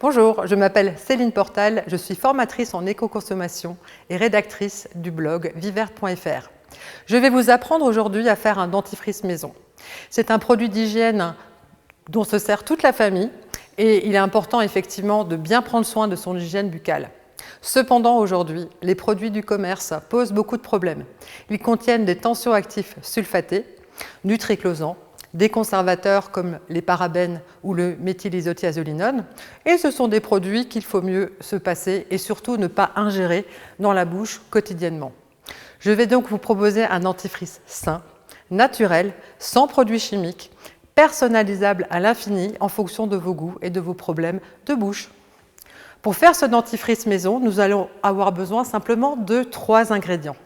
Bonjour, je m'appelle Céline Portal, je suis formatrice en éco-consommation et rédactrice du blog viverte.fr. Je vais vous apprendre aujourd'hui à faire un dentifrice maison. C'est un produit d'hygiène dont se sert toute la famille et il est important effectivement de bien prendre soin de son hygiène buccale. Cependant, aujourd'hui, les produits du commerce posent beaucoup de problèmes. Ils contiennent des tensioactifs sulfatés, du triclosan, des conservateurs comme les parabènes ou le méthylisothiazolinone, et ce sont des produits qu'il faut mieux se passer et surtout ne pas ingérer dans la bouche quotidiennement. Je vais donc vous proposer un dentifrice sain, naturel, sans produits chimiques, personnalisable à l'infini en fonction de vos goûts et de vos problèmes de bouche. Pour faire ce dentifrice maison, nous allons avoir besoin simplement de 3 ingrédients.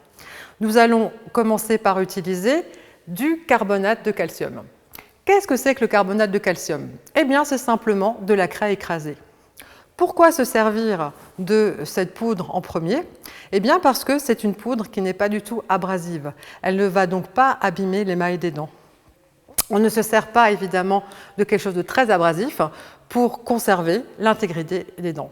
Nous allons commencer par utiliser du carbonate de calcium. Qu'est-ce que c'est que le carbonate de calcium? Eh bien, c'est simplement de la craie écrasée. Pourquoi se servir de cette poudre en premier? Eh bien, parce que c'est une poudre qui n'est pas du tout abrasive. Elle ne va donc pas abîmer l'émail des dents. On ne se sert pas évidemment de quelque chose de très abrasif pour conserver l'intégrité des dents.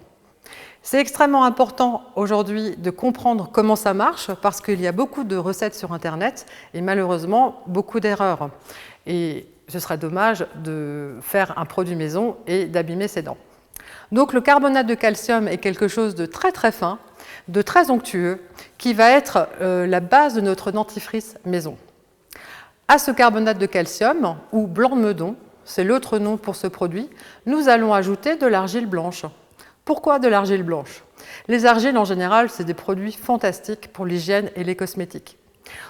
C'est extrêmement important aujourd'hui de comprendre comment ça marche parce qu'il y a beaucoup de recettes sur Internet et malheureusement beaucoup d'erreurs. Et ce serait dommage de faire un produit maison et d'abîmer ses dents. Donc le carbonate de calcium est quelque chose de très très fin, de très onctueux, qui va être la base de notre dentifrice maison. À ce carbonate de calcium, ou blanc de meudon, c'est l'autre nom pour ce produit, nous allons ajouter de l'argile blanche. Pourquoi de l'argile blanche? Les argiles, en général, c'est des produits fantastiques pour l'hygiène et les cosmétiques.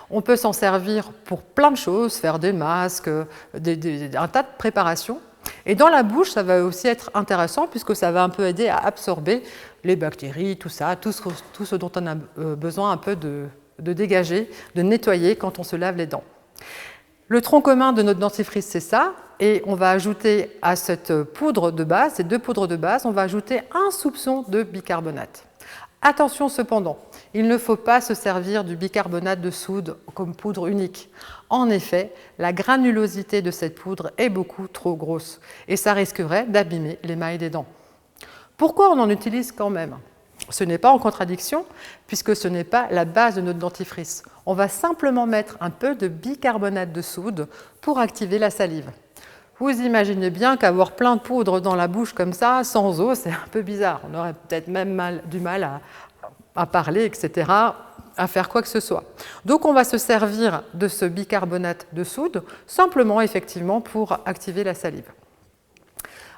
On peut s'en servir pour plein de choses, faire des masques, un tas de préparations. Et dans la bouche, ça va aussi être intéressant puisque ça va un peu aider à absorber les bactéries, tout ça, tout ce dont on a besoin un peu de dégager, de nettoyer quand on se lave les dents. Le tronc commun de notre dentifrice, c'est ça. Et on va ajouter à cette poudre de base, ces 2 poudres de base, on va ajouter un soupçon de bicarbonate. Attention cependant, il ne faut pas se servir du bicarbonate de soude comme poudre unique. En effet, la granulosité de cette poudre est beaucoup trop grosse et ça risquerait d'abîmer l'émail des dents. Pourquoi on en utilise quand même? Ce n'est pas en contradiction puisque ce n'est pas la base de notre dentifrice. On va simplement mettre un peu de bicarbonate de soude pour activer la salive. Vous imaginez bien qu'avoir plein de poudre dans la bouche comme ça, sans eau, c'est un peu bizarre. On aurait peut-être même du mal à parler, etc., à faire quoi que ce soit. Donc on va se servir de ce bicarbonate de soude, simplement effectivement pour activer la salive.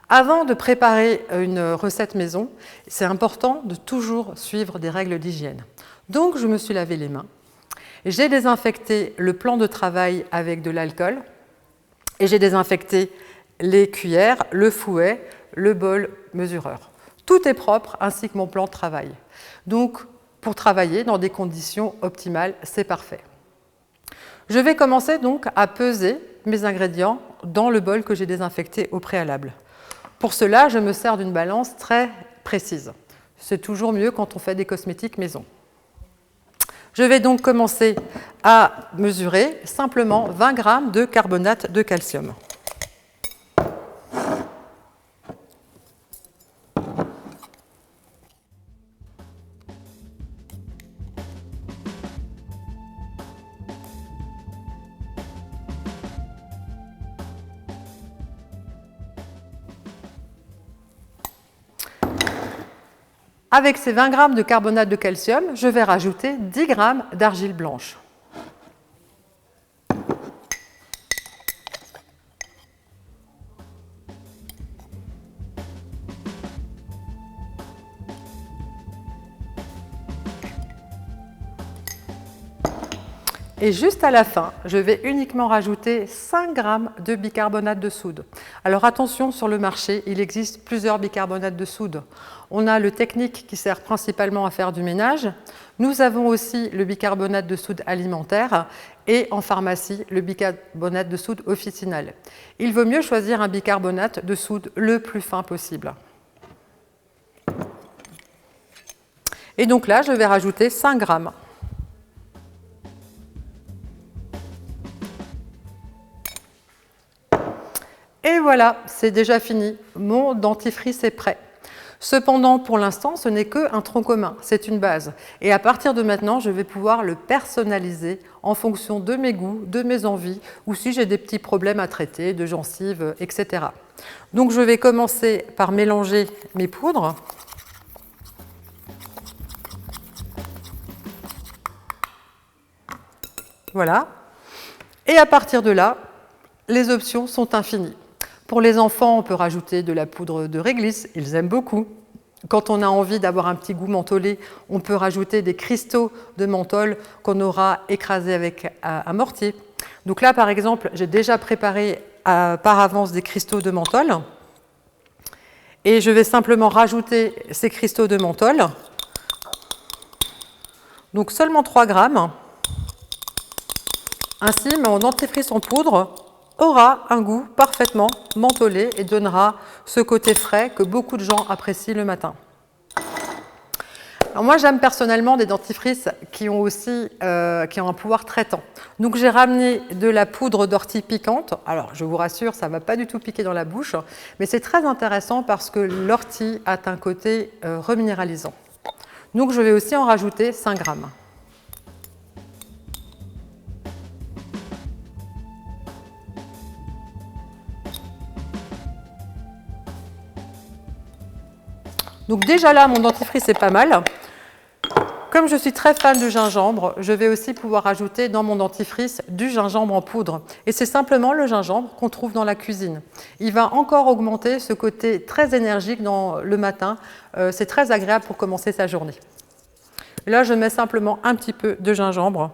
Avant de préparer une recette maison, c'est important de toujours suivre des règles d'hygiène. Donc je me suis lavé les mains, j'ai désinfecté le plan de travail avec de l'alcool, et j'ai désinfecté les cuillères, le fouet, le bol mesureur. Tout est propre, ainsi que mon plan de travail. Donc, pour travailler dans des conditions optimales, c'est parfait. Je vais commencer donc à peser mes ingrédients dans le bol que j'ai désinfecté au préalable. Pour cela, je me sers d'une balance très précise. C'est toujours mieux quand on fait des cosmétiques maison. Je vais donc commencer à mesurer simplement 20 g de carbonate de calcium. Avec ces 20 g de carbonate de calcium, je vais rajouter 10 g d'argile blanche. Et juste à la fin, je vais uniquement rajouter 5 g de bicarbonate de soude. Alors attention, sur le marché, il existe plusieurs bicarbonates de soude. On a le technique qui sert principalement à faire du ménage. Nous avons aussi le bicarbonate de soude alimentaire et en pharmacie, le bicarbonate de soude officinal. Il vaut mieux choisir un bicarbonate de soude le plus fin possible. Et donc là, je vais rajouter 5 g. Et voilà, c'est déjà fini. Mon dentifrice est prêt. Cependant, pour l'instant, ce n'est qu'un tronc commun, c'est une base. Et à partir de maintenant, je vais pouvoir le personnaliser en fonction de mes goûts, de mes envies, ou si j'ai des petits problèmes à traiter, de gencives, etc. Donc je vais commencer par mélanger mes poudres. Voilà. Et à partir de là, les options sont infinies. Pour les enfants, on peut rajouter de la poudre de réglisse, ils aiment beaucoup. Quand on a envie d'avoir un petit goût mentholé, on peut rajouter des cristaux de menthol qu'on aura écrasés avec un mortier. Donc là, par exemple, j'ai déjà préparé par avance des cristaux de menthol. Et je vais simplement rajouter ces cristaux de menthol. Donc seulement 3 grammes. Ainsi, mon dentifrice en poudre aura un goût parfaitement mentholé et donnera ce côté frais que beaucoup de gens apprécient le matin. Alors moi, j'aime personnellement des dentifrices qui ont un pouvoir traitant. Donc j'ai ramené de la poudre d'ortie piquante. Alors je vous rassure, ça ne va pas du tout piquer dans la bouche, mais c'est très intéressant parce que l'ortie a un côté reminéralisant. Donc je vais aussi en rajouter 5 grammes. Donc déjà là, mon dentifrice est pas mal. Comme je suis très fan de gingembre, je vais aussi pouvoir ajouter dans mon dentifrice du gingembre en poudre. Et c'est simplement le gingembre qu'on trouve dans la cuisine. Il va encore augmenter ce côté très énergique le matin. C'est très agréable pour commencer sa journée. Et là, je mets simplement un petit peu de gingembre,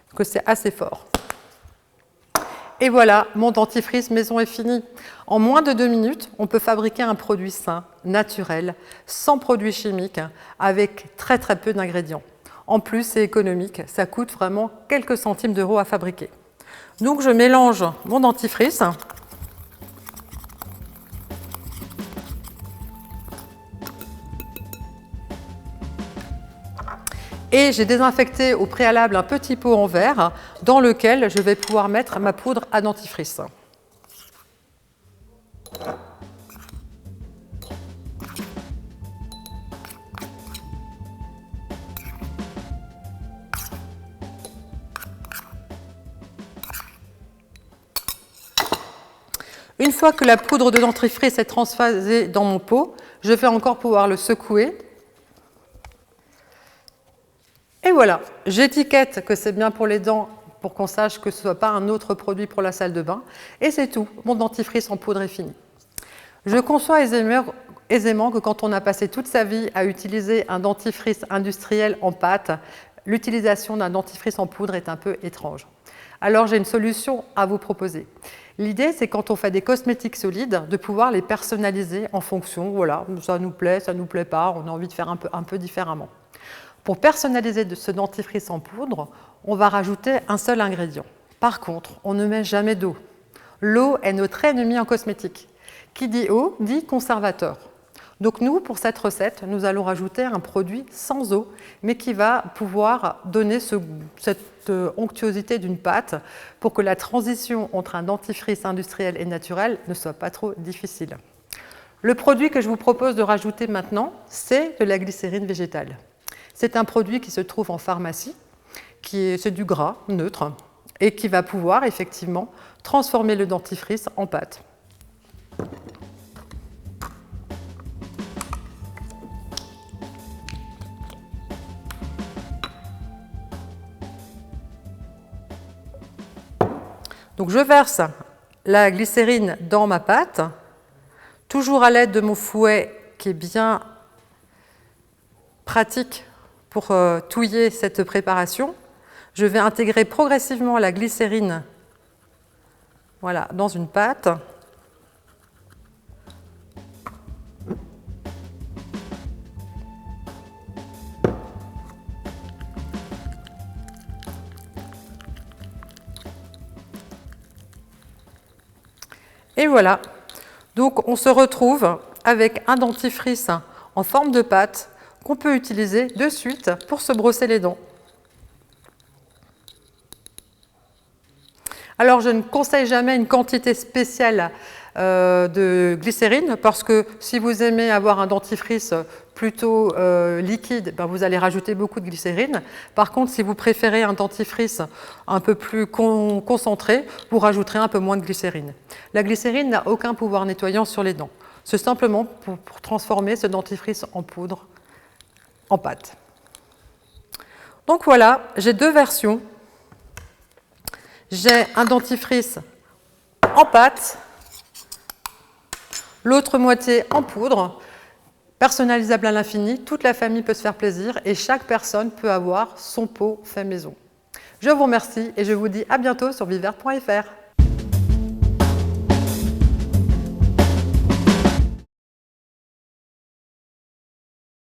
parce que c'est assez fort. Et voilà, mon dentifrice maison est fini. En moins de 2 minutes, on peut fabriquer un produit sain, naturel, sans produits chimiques, avec très très peu d'ingrédients. En plus, c'est économique, ça coûte vraiment quelques centimes d'euros à fabriquer. Donc je mélange mon dentifrice. Et j'ai désinfecté au préalable un petit pot en verre dans lequel je vais pouvoir mettre ma poudre à dentifrice. Une fois que la poudre de dentifrice est transfasée dans mon pot, je vais encore pouvoir le secouer. Et voilà, j'étiquette que c'est bien pour les dents pour qu'on sache que ce ne soit pas un autre produit pour la salle de bain. Et c'est tout, mon dentifrice en poudre est fini. Je conçois aisément que quand on a passé toute sa vie à utiliser un dentifrice industriel en pâte, l'utilisation d'un dentifrice en poudre est un peu étrange. Alors j'ai une solution à vous proposer. L'idée, c'est quand on fait des cosmétiques solides, de pouvoir les personnaliser en fonction, voilà, ça nous plaît pas, on a envie de faire un peu différemment. Pour personnaliser ce dentifrice en poudre, on va rajouter un seul ingrédient. Par contre, on ne met jamais d'eau. L'eau est notre ennemi en cosmétique. Qui dit eau, dit conservateur. Donc nous, pour cette recette, nous allons rajouter un produit sans eau, mais qui va pouvoir donner cette onctuosité d'une pâte pour que la transition entre un dentifrice industriel et naturel ne soit pas trop difficile. Le produit que je vous propose de rajouter maintenant, c'est de la glycérine végétale. C'est un produit qui se trouve en pharmacie, c'est du gras neutre et qui va pouvoir effectivement transformer le dentifrice en pâte. Donc je verse la glycérine dans ma pâte, toujours à l'aide de mon fouet qui est bien pratique pour touiller cette préparation. Je vais intégrer progressivement la glycérine voilà, dans une pâte. Et voilà, donc on se retrouve avec un dentifrice en forme de pâte qu'on peut utiliser de suite pour se brosser les dents. Alors, je ne conseille jamais une quantité spéciale de glycérine parce que si vous aimez avoir un dentifrice plutôt liquide, ben vous allez rajouter beaucoup de glycérine. Par contre, si vous préférez un dentifrice un peu plus concentré, vous rajouterez un peu moins de glycérine. La glycérine n'a aucun pouvoir nettoyant sur les dents. C'est simplement pour transformer ce dentifrice en poudre, en pâte. Donc voilà, j'ai deux versions. J'ai un dentifrice en pâte, l'autre moitié en poudre, personnalisable à l'infini. Toute la famille peut se faire plaisir et chaque personne peut avoir son pot fait maison. Je vous remercie et je vous dis à bientôt sur vivert.fr.